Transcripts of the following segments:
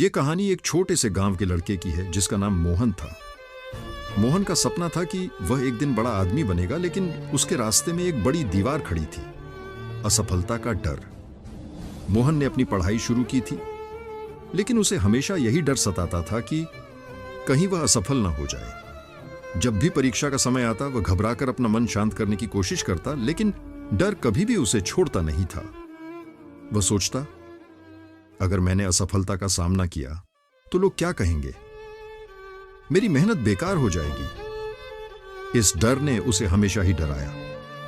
ये कहानी एक छोटे से गांव के लड़के की है जिसका नाम मोहन था। मोहन का सपना था कि वह एक दिन बड़ा आदमी बनेगा, लेकिन उसके रास्ते में एक बड़ी दीवार खड़ी थी, असफलता का डर। मोहन ने अपनी पढ़ाई शुरू की थी, लेकिन उसे हमेशा यही डर सताता था कि कहीं वह असफल ना हो जाए। जब भी परीक्षा का समय आता, वह घबराकर अपना मन शांत करने की कोशिश करता, लेकिन डर कभी भी उसे छोड़ता नहीं था। वह सोचता, अगर मैंने असफलता का सामना किया तो लोग क्या कहेंगे, मेरी मेहनत बेकार हो जाएगी। इस डर ने उसे हमेशा ही डराया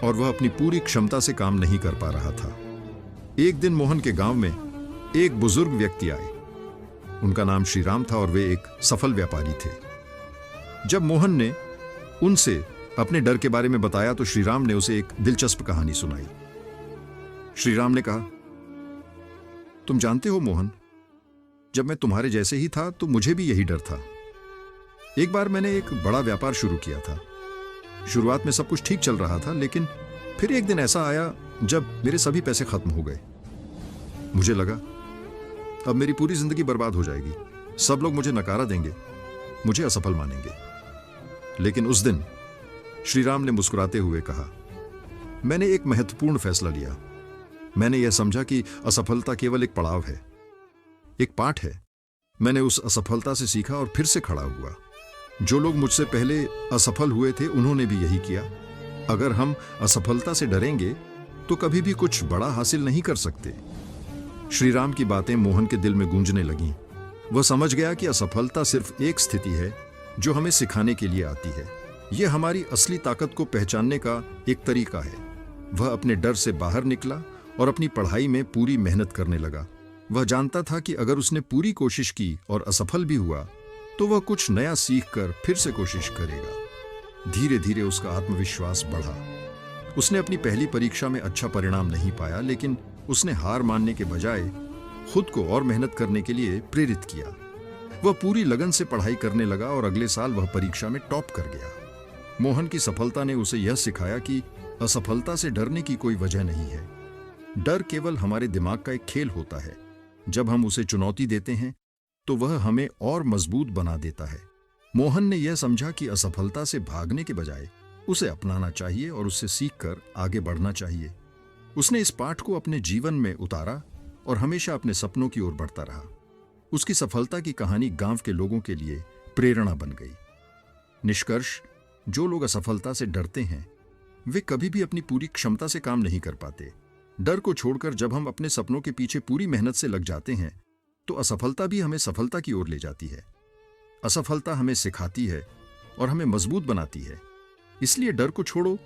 और वह अपनी पूरी क्षमता से काम नहीं कर पा रहा था। एक दिन मोहन के गांव में एक बुजुर्ग व्यक्ति आए। उनका नाम श्रीराम था और वे एक सफल व्यापारी थे। जब मोहन ने उनसे अपने डर के बारे में बताया तो श्रीराम ने उसे एक दिलचस्प कहानी सुनाई। श्रीराम ने कहा, तुम जानते हो मोहन, जब मैं तुम्हारे जैसे ही था तो मुझे भी यही डर था। एक बार मैंने एक बड़ा व्यापार शुरू किया था। शुरुआत में सब कुछ ठीक चल रहा था, लेकिन फिर एक दिन ऐसा आया जब मेरे सभी पैसे खत्म हो गए। मुझे लगा अब मेरी पूरी जिंदगी बर्बाद हो जाएगी, सब लोग मुझे नकारा देंगे, मुझे असफल मानेंगे। लेकिन उस दिन श्रीराम ने मुस्कुराते हुए कहा, मैंने एक महत्वपूर्ण फैसला लिया। मैंने यह समझा कि असफलता केवल एक पड़ाव है, एक पाठ है। मैंने उस असफलता से सीखा और फिर से खड़ा हुआ। जो लोग मुझसे पहले असफल हुए थे उन्होंने भी यही किया। अगर हम असफलता से डरेंगे तो कभी भी कुछ बड़ा हासिल नहीं कर सकते। श्रीराम की बातें मोहन के दिल में गूंजने लगीं। वह समझ गया कि असफलता सिर्फ एक स्थिति है जो हमें सिखाने के लिए आती है। यह हमारी असली ताकत को पहचानने का एक तरीका है। वह अपने डर से बाहर निकला और अपनी पढ़ाई में पूरी मेहनत करने लगा। वह जानता था कि अगर उसने पूरी कोशिश की और असफल भी हुआ तो वह कुछ नया सीखकर फिर से कोशिश करेगा। धीरे धीरे उसका आत्मविश्वास बढ़ा। उसने अपनी पहली परीक्षा में अच्छा परिणाम नहीं पाया, लेकिन उसने हार मानने के बजाय खुद को और मेहनत करने के लिए प्रेरित किया। वह पूरी लगन से पढ़ाई करने लगा और अगले साल वह परीक्षा में टॉप कर गया। मोहन की सफलता ने उसे यह सिखाया कि असफलता से डरने की कोई वजह नहीं है। डर केवल हमारे दिमाग का एक खेल होता है। जब हम उसे चुनौती देते हैं तो वह हमें और मजबूत बना देता है। मोहन ने यह समझा कि असफलता से भागने के बजाय उसे अपनाना चाहिए और उससे सीखकर आगे बढ़ना चाहिए। उसने इस पाठ को अपने जीवन में उतारा और हमेशा अपने सपनों की ओर बढ़ता रहा। उसकी सफलता की कहानी गांव के लोगों के लिए प्रेरणा बन गई। निष्कर्ष, जो लोग असफलता से डरते हैं वे कभी भी अपनी पूरी क्षमता से काम नहीं कर पाते। डर को छोड़कर जब हम अपने सपनों के पीछे पूरी मेहनत से लग जाते हैं तो असफलता भी हमें सफलता की ओर ले जाती है। असफलता हमें सिखाती है और हमें मजबूत बनाती है। इसलिए डर को छोड़ो,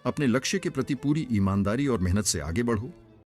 अपने लक्ष्य के प्रति पूरी ईमानदारी और मेहनत से आगे बढ़ो।